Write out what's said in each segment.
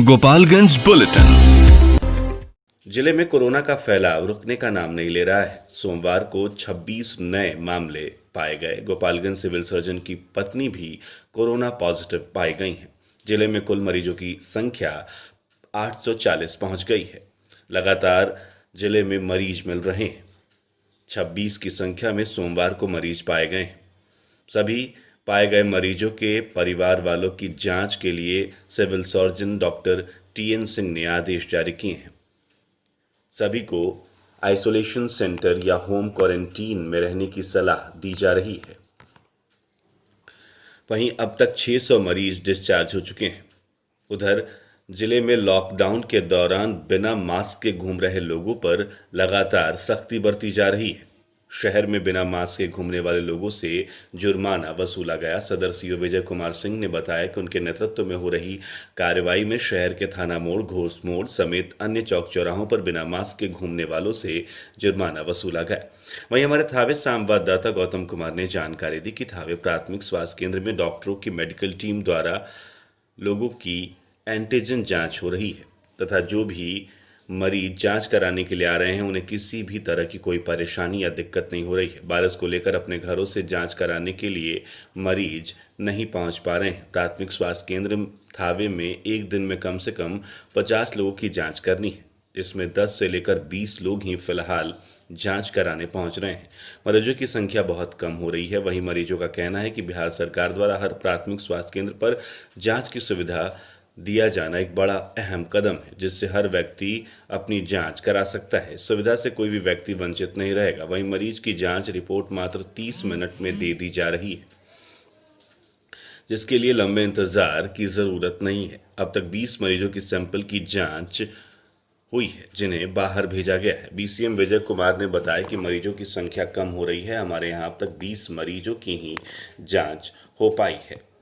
Gopalganj bulletin. जिले में corona का फैलाव रुकने का नाम नहीं ले रहा है। सोमवार को 26 नए मामले पाए गए। गोपालगंज सिविल सर्जन की पत्नी भी कोरोना पॉजिटिव पाई गई हैं। जिले में कुल मरीजों की संख्या 840 पहुंच गई है। लगातार जिले में मरीज मिल रहे हैं। 26 की संख्या में सोमवार को मरीज पाए गए हैं। सभी पाए गए मरीजों के परिवार वालों की जांच के लिए civil surgeon doctor TN Singh ने आदेश जारी किए हैं। सभी को आइसोलेशन सेंटर या होम क्वारंटीन में रहने की सलाह दी जा रही है। वहीं अब तक 600 मरीज डिस्चार्ज हो चुके हैं। उधर जिले में लॉकडाउन के दौरान बिना मास्क के घूम रहे लोगों पर लगातार सख्ती बरती जा रही है। शहर में बिना मास्क के घूमने वाले लोगों से जुर्माना वसूला गया। सदर सीओ विजय कुमार सिंह ने बताया कि उनके नेतृत्व में हो रही कार्रवाई में शहर के थाना मोड़, घोष मोड़ समेत अन्य चौक चौराहों पर बिना मास्क के घूमने वालों से जुर्माना वसूला गया। वहीं हमारे थावे संवाददाता गौतम कुमार ने जानकारी दी कि थावे प्राथमिक स्वास्थ्य केंद्र में डॉक्टरों की मेडिकल टीम द्वारा लोगों की एंटीजन जांच हो रही है तथा जो भी मरीज जांच कराने के लिए आ रहे हैं उन्हें किसी भी तरह की कोई परेशानी या दिक्कत नहीं हो रही है। वायरस को लेकर अपने घरों से जांच कराने के लिए मरीज नहीं पहुंच पा रहे हैं। प्राथमिक स्वास्थ्य केंद्र थावे में एक दिन में कम से कम 50 लोगों की जांच करनी है। इसमें 10 से लेकर 20 लोग ही फिलहाल जांच कराने पहुंच रहे हैं। मरीजों की संख्या बहुत कम हो रही है। वहीं मरीजों का कहना है कि बिहार सरकार द्वारा हर प्राथमिक स्वास्थ्य केंद्र पर जांच की सुविधा दिया जाना एक बड़ा अहम कदम है, जिससे हर व्यक्ति अपनी जांच करा सकता है। सुविधा से कोई भी व्यक्ति वंचित नहीं रहेगा। वहीं मरीज की जांच रिपोर्ट मात्र 30 मिनट में दे दी जा रही है, जिसके लिए लंबे इंतजार की जरूरत नहीं है। अब तक 20 मरीजों की सैंपल की जांच हुई है, जिन्हें बाहर भेजा गया है। BCM विजय कुमार ने बताया कि मरीजों की संख्या कम हो रही है। हमारे यहाँ अब तक 20 मरीजों की ही जांच हो पाई है।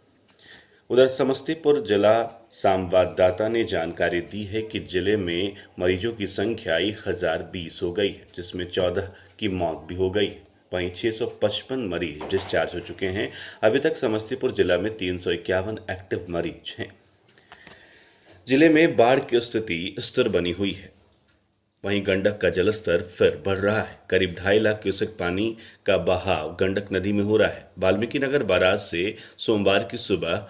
उधर समस्तीपुर जिला संवाददाता ने जानकारी दी है कि जिले में मरीजों की संख्या 1020 हो गई है, जिसमें 14 की मौत भी हो गई है। वहीं 655 मरीज डिस्चार्ज हो चुके हैं। अभी तक समस्तीपुर जिला में 351 एक्टिव मरीज हैं। जिले में बाढ़ की स्थिति स्थिर बनी हुई है। वहीं गंडक का जलस्तर फिर बढ़ रहा है। करीब 2.5 लाख क्यूसेक पानी का बहाव गंडक नदी में हो रहा है। वाल्मीकि नगर बैराज से सोमवार की सुबह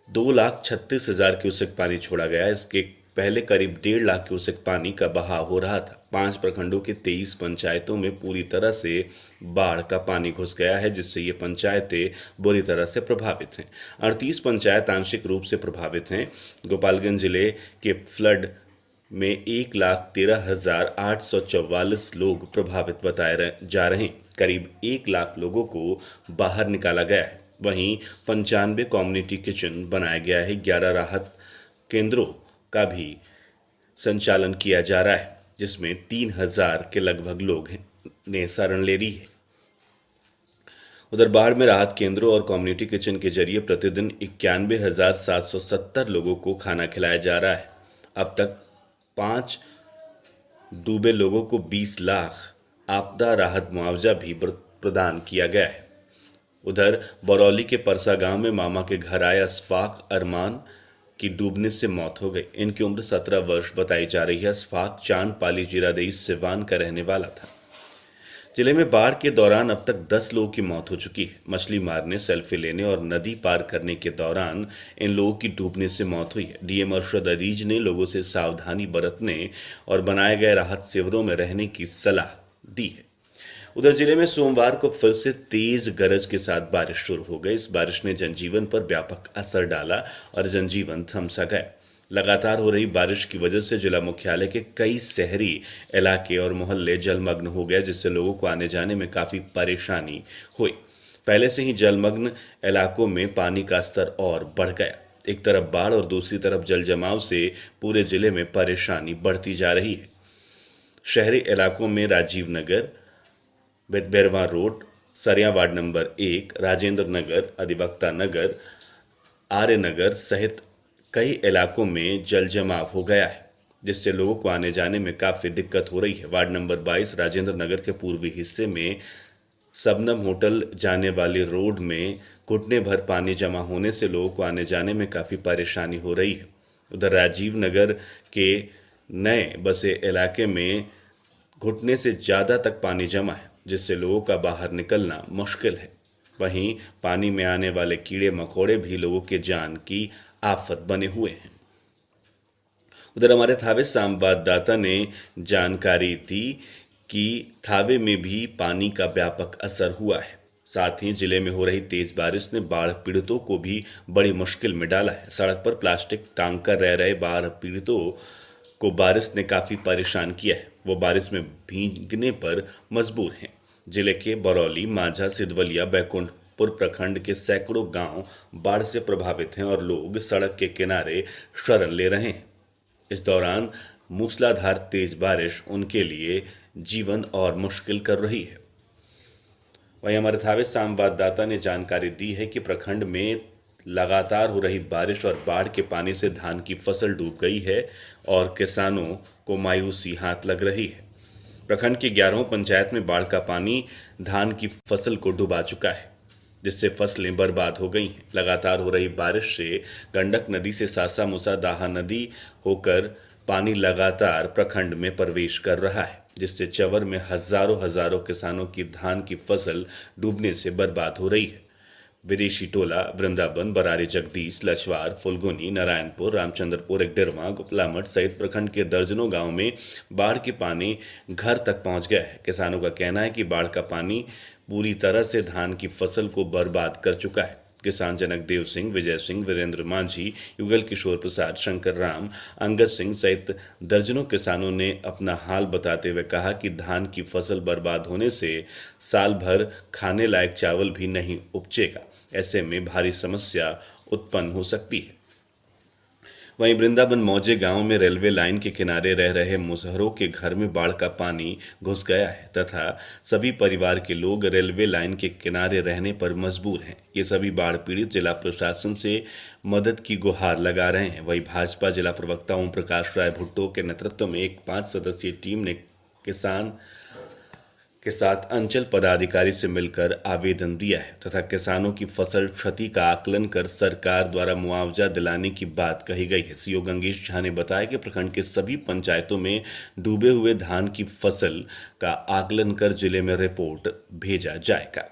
2,36,000 क्यूसेक पानी छोड़ा गया। इसके पहले करीब 1.5 लाख क्यूसेक पानी का बहाव हो रहा था। 5 प्रखंडों के 23 पंचायतों में पूरी तरह से बाढ़ का पानी घुस गया है, जिससे ये पंचायतें बुरी तरह से प्रभावित हैं। 38 पंचायत आंशिक रूप से प्रभावित हैं। गोपालगंज जिले के फ्लड में 1,13,844 लोग प्रभावित बताए जा रहे हैं। करीब 1 लाख लोगों को बाहर निकाला गया है। वहीं 95 कम्युनिटी किचन बनाया गया है। 11 राहत केंद्रों का भी संचालन किया जा रहा है, जिसमें 3,000 के लगभग लोग ने शरण ले ली है। उधर बाढ़ में राहत केंद्रों और कम्युनिटी किचन के जरिए प्रतिदिन 91,770 लोगों को खाना खिलाया जा रहा है। अब तक 5 डूबे लोगों को 20 लाख आपदा राहत मुआवजा भी प्रदान किया गया है। उधर बरौली के परसा गांव में मामा के घर आए अशफाक अरमान की डूबने से मौत हो गई। इनकी उम्र 17 वर्ष बताई जा रही है। अशफाक चांदपाली जीरादेई सिवान का रहने वाला था। जिले में बाढ़ के दौरान अब तक 10 लोगों की मौत हो चुकी है। मछली मारने, सेल्फी लेने और नदी पार करने के दौरान इन लोगों की डूबने से मौत हुई है। DM अरशद अजीज ने लोगों से सावधानी बरतने और बनाए गए राहत शिविरों में रहने की सलाह दी है। उधर जिले में सोमवार को फिर से तेज गरज के साथ बारिश शुरू हो गई। इस बारिश ने जनजीवन पर व्यापक असर डाला और जनजीवन थम सा गया। लगातार हो रही बारिश की वजह से जिला मुख्यालय के कई शहरी इलाके और मोहल्ले जलमग्न हो गए, जिससे लोगों को आने जाने में काफ़ी परेशानी हुई। पहले से ही जलमग्न इलाकों में पानी का स्तर और बढ़ गया। एक तरफ बाढ़ और दूसरी तरफ जल जमाव से पूरे जिले में परेशानी बढ़ती जा रही है। शहरी इलाकों में राजीव नगर, बेरवा रोड, सरिया वार्ड नंबर 1, राजेंद्र नगर, अधिवक्ता नगर, आर्य नगर सहित कई इलाकों में जल जमाव हो गया है, जिससे लोगों को आने जाने में काफ़ी दिक्कत हो रही है। वार्ड नंबर 22 राजेंद्र नगर के पूर्वी हिस्से में सबनम होटल जाने वाली रोड में घुटने भर पानी जमा होने से लोगों को आने जाने में काफ़ी परेशानी हो रही है। उधर राजीव नगर के नए बसे इलाके में घुटने से ज़्यादा तक पानी जमा है, जिससे लोगों का बाहर निकलना मुश्किल है। वहीं पानी में आने वाले कीड़े मकोड़े भी लोगों के जान की आफत बने हुए हैं। उधर हमारे थावे संवाददाता ने जानकारी दी कि थावे में भी पानी का व्यापक असर हुआ है। साथ ही जिले में हो रही तेज बारिश ने बाढ़ पीड़ितों को भी बड़ी मुश्किल में डाला है। सड़क पर प्लास्टिक टांग कर रह रहे बाढ़ पीड़ितों को बारिश ने काफी परेशान किया है। वो बारिश में भीगने पर मजबूर हैं। जिले के बरौली, मांझा, सिधवलिया, बैकुंठपुर प्रखंड के सैकड़ों गांव बाढ़ से प्रभावित हैं और लोग सड़क के किनारे शरण ले रहे हैं। इस दौरान मूसलाधार तेज बारिश उनके लिए जीवन और मुश्किल कर रही है। वहीं हमारे थावे संवाददाता ने जानकारी दी है कि प्रखंड में लगातार हो रही बारिश और बाढ़ के पानी से धान की फसल डूब गई है और किसानों को मायूसी हाथ लग रही है। प्रखंड की 11 पंचायत में बाढ़ का पानी धान की फसल को डुबा चुका है, जिससे फसलें बर्बाद हो गई हैं। लगातार हो रही बारिश से गंडक नदी से सासा मूसा दाहा नदी होकर पानी लगातार प्रखंड में प्रवेश कर रहा है, जिससे चवर में हजारों किसानों की धान की फसल डूबने से बर्बाद हो रही है। विदेशी टोला, वृंदावन, बरारी, जगदीश, लछवार, फुलगुनी, नारायणपुर, रामचंद्रपुर, एकडेरवा, गुपलामठ सहित प्रखंड के दर्जनों गांव में बाढ़ के पानी घर तक पहुंच गया है। किसानों का कहना है कि बाढ़ का पानी पूरी तरह से धान की फसल को बर्बाद कर चुका है। किसान जनक देव सिंह, विजय सिंह, वीरेंद्र मांझी, युगल किशोर प्रसाद, शंकर राम, अंगद सिंह सहित दर्जनों किसानों ने अपना हाल बताते हुए कहा कि धान की फसल बर्बाद होने से साल भर खाने लायक चावल भी नहीं उपजेगा। ऐसे में भारी समस्या उत्पन्न हो सकती है। वहीं वृंदावन मौजे गांव में रेलवे लाइन के किनारे रह रहे मुसहरों के घर में बाढ़ का पानी घुस गया है तथा सभी परिवार के लोग रेलवे लाइन के किनारे रहने पर मजबूर हैं। ये सभी बाढ़ पीड़ित जिला प्रशासन से मदद की गुहार लगा रहे हैं। वहीं भाजपा जिला प्रवक्ता ओम प्रकाश राय भुट्टो के नेतृत्व में एक 5 सदस्यीय टीम ने किसान के साथ अंचल पदाधिकारी से मिलकर आवेदन दिया है तथा किसानों की फसल क्षति का आकलन कर सरकार द्वारा मुआवजा दिलाने की बात कही गई है। सीओ गंगेश झा ने बताया कि प्रखंड के सभी पंचायतों में डूबे हुए धान की फसल का आकलन कर जिले में रिपोर्ट भेजा जाएगा।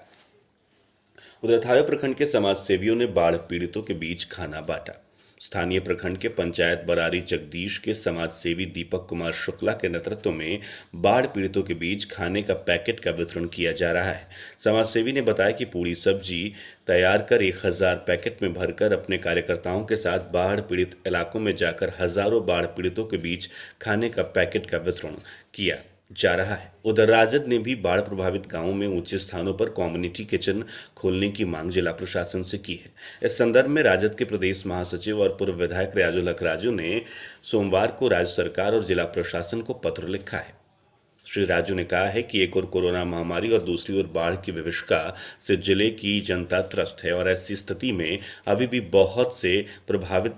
उधर थावे प्रखंड के समाज सेवियों ने बाढ़ पीड़ितों के बीच खाना बांटा। स्थानीय प्रखंड के पंचायत बरारी जगदीश के समाज सेवी दीपक कुमार शुक्ला के नेतृत्व में बाढ़ पीड़ितों के बीच खाने का पैकेट का वितरण किया जा रहा है। समाज सेवी ने बताया कि पूरी सब्जी तैयार कर 1000 पैकेट में भरकर अपने कार्यकर्ताओं के साथ बाढ़ पीड़ित इलाकों में जाकर हजारों बाढ़ पीड़ितों के बीच खाने का पैकेट का वितरण किया जा रहा है। उधर राजद ने भी बाढ़ प्रभावित गांवों में ऊंचे स्थानों पर कम्युनिटी किचन खोलने की मांग जिला प्रशासन से की है। इस संदर्भ में राजद के प्रदेश महासचिव और पूर्व विधायक रियाजुल हक राजू ने सोमवार को राज्य सरकार और जिला प्रशासन को पत्र लिखा है। श्री राजू ने कहा है कि एक ओर कोरोना महामारी और दूसरी ओर बाढ़ की विभीषिका से जिले की जनता त्रस्त है और ऐसी स्थिति में अभी भी बहुत से प्रभावित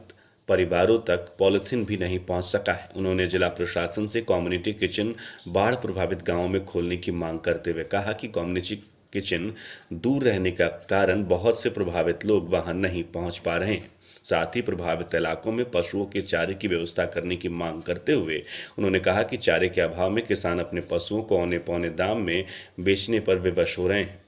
परिवारों तक पॉलिथीन भी नहीं पहुंच सका है। उन्होंने जिला प्रशासन से कम्युनिटी किचन बाढ़ प्रभावित गांवों में खोलने की मांग करते हुए कहा कि कम्युनिटी किचन दूर रहने का कारण बहुत से प्रभावित लोग वहां नहीं पहुंच पा रहे हैं। साथ ही प्रभावित इलाकों में पशुओं के चारे की व्यवस्था करने की मांग करते हुए उन्होंने कहा कि चारे के अभाव में किसान अपने पशुओं को औने पौने दाम में बेचने पर विवश हो रहे हैं।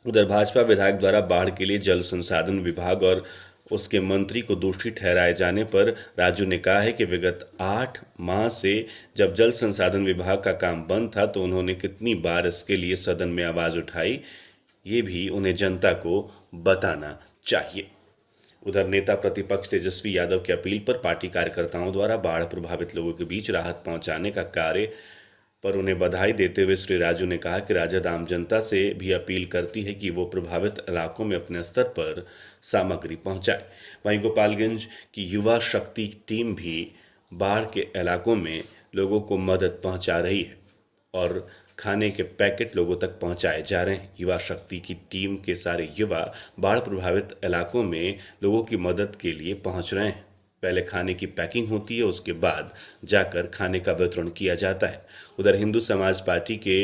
उधर भाजपा विधायक द्वारा बाढ़ के लिए जल संसाधन विभाग और उसके मंत्री को दोषी ठहराए जाने पर राजू ने कहा है कि विगत 8 माह से जब जल संसाधन विभाग का काम बंद था तो उन्होंने कितनी बार इसके लिए सदन में आवाज उठाई, ये भी उन्हें जनता को बताना चाहिए। उधर नेता प्रतिपक्ष तेजस्वी यादव की अपील पर पार्टी कार्यकर्ताओं द्वारा बाढ़ प्रभावित लोगों के बीच राहत पहुंचाने का कार्य पर उन्हें बधाई देते हुए श्री राजू ने कहा कि राजद आम जनता से भी अपील करती है कि वो प्रभावित इलाकों में अपने स्तर पर सामग्री पहुंचाए। वहीं गोपालगंज की युवा शक्ति टीम भी बाढ़ के इलाकों में लोगों को मदद पहुंचा रही है और खाने के पैकेट लोगों तक पहुंचाए जा रहे हैं। युवा शक्ति की टीम के सारे युवा बाढ़ प्रभावित इलाकों में लोगों की मदद के लिए पहुंच रहे हैं। पहले खाने की पैकिंग होती है, उसके बाद जाकर खाने का वितरण किया जाता है। उधर हिंदू समाज पार्टी के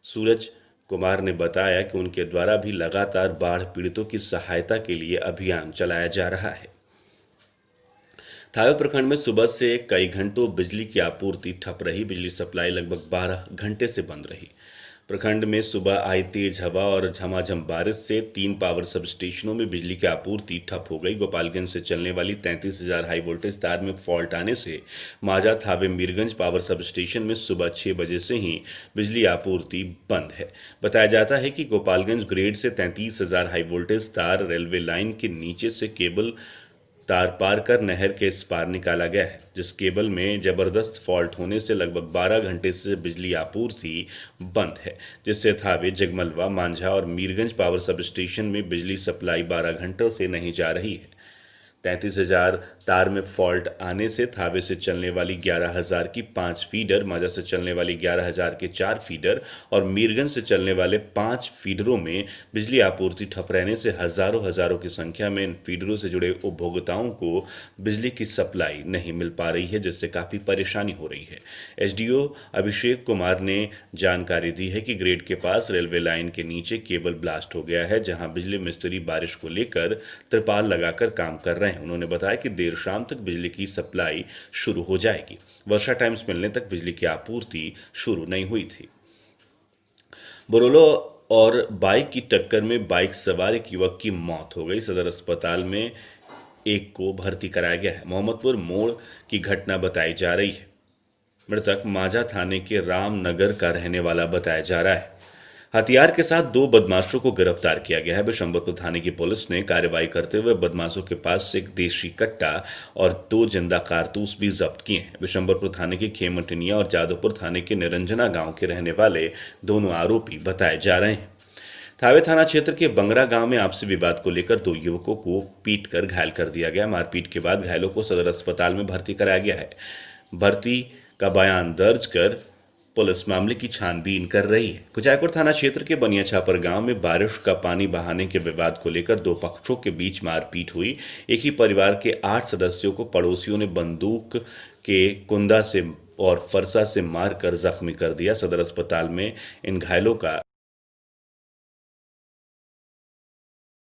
सूरज कुमार ने बताया कि उनके द्वारा भी लगातार बाढ़ पीड़ितों की सहायता के लिए अभियान चलाया जा रहा है। थावे प्रखंड में सुबह से कई घंटों बिजली की आपूर्ति ठप रही। बिजली सप्लाई लगभग 12 घंटे से बंद रही। प्रखंड में सुबह आई तेज हवा और झमाझम बारिश से 3 पावर सब स्टेशनों में बिजली की आपूर्ति ठप हो गई। गोपालगंज से चलने वाली 33,000 हाई वोल्टेज तार में फॉल्ट आने से Majha Thawe Mirganj power sub station में सुबह 6 बजे से ही बिजली आपूर्ति बंद है। बताया जाता है कि गोपालगंज ग्रेड से 33,000 हाई वोल्टेज तार रेलवे लाइन के नीचे से केबल तार पार कर नहर के इस पार निकाला गया है, जिस केबल में जबरदस्त फॉल्ट होने से लगभग 12 घंटे से बिजली आपूर्ति बंद है, जिससे थावे, जगमलवा, मांझा और मीरगंज पावर सब स्टेशन में बिजली सप्लाई 12 घंटों से नहीं जा रही है। 33,000 तार में फॉल्ट आने से थावे से चलने वाली 11,000 की 5 फीडर, माजा से चलने वाली 11,000 के 4 फीडर और मीरगंज से चलने वाले 5 फीडरों में बिजली आपूर्ति ठप रहने से हजारों की संख्या में इन फीडरों से जुड़े उपभोक्ताओं को बिजली की सप्लाई नहीं मिल पा रही है, जिससे काफ़ी परेशानी हो रही है। एसडीओ अभिषेक कुमार ने जानकारी दी है कि ग्रेड के पास रेलवे लाइन के नीचे केबल ब्लास्ट हो गया है, जहां बिजली मिस्त्री बारिश को लेकर त्रिपाल लगाकर काम कर रहे हैं। उन्होंने बताया कि देर शाम तक बिजली की सप्लाई शुरू हो जाएगी। वर्षा टाइम्स मिलने तक बिजली की आपूर्ति शुरू नहीं हुई थी। बोलेरो और बाइक की टक्कर में बाइक सवार एक युवक की मौत हो गई। सदर अस्पताल में एक को भर्ती कराया गया है। मोहम्मदपुर मोड़ की घटना बताई जा रही है। मृतक मांझा थाने के रामनगर का रहने वाला बताया जा रहा है। हथियार के साथ 2 बदमाशों को गिरफ्तार किया गया है। बिशंबरपुर थाने की पुलिस ने कार्रवाई करते हुए बदमाशों के पास से एक देशी कट्टा और 2 जिंदा कारतूस भी जब्त किए हैं। बिशंबरपुर थाने के खेमटनिया और जादवपुर थाने के निरंजना गांव के रहने वाले दोनों आरोपी बताए जा रहे हैं। थावे थाना क्षेत्र के बंगरा गांव में आपसी विवाद को लेकर 2 युवकों को पीटकर घायल कर दिया गया। मारपीट के बाद घायलों को सदर अस्पताल में भर्ती कराया गया है। भर्ती का बयान दर्ज कर पुलिस मामले की छानबीन कर रही है। कुचायकोट थाना क्षेत्र के बनिया छापर गांव में बारिश का पानी बहाने के विवाद को लेकर 2 पक्षों के बीच मारपीट हुई। एक ही परिवार के 8 सदस्यों को पड़ोसियों ने बंदूक के कुंदा से और फरसा से मारकर जख्मी कर दिया। सदर अस्पताल में इन घायलों का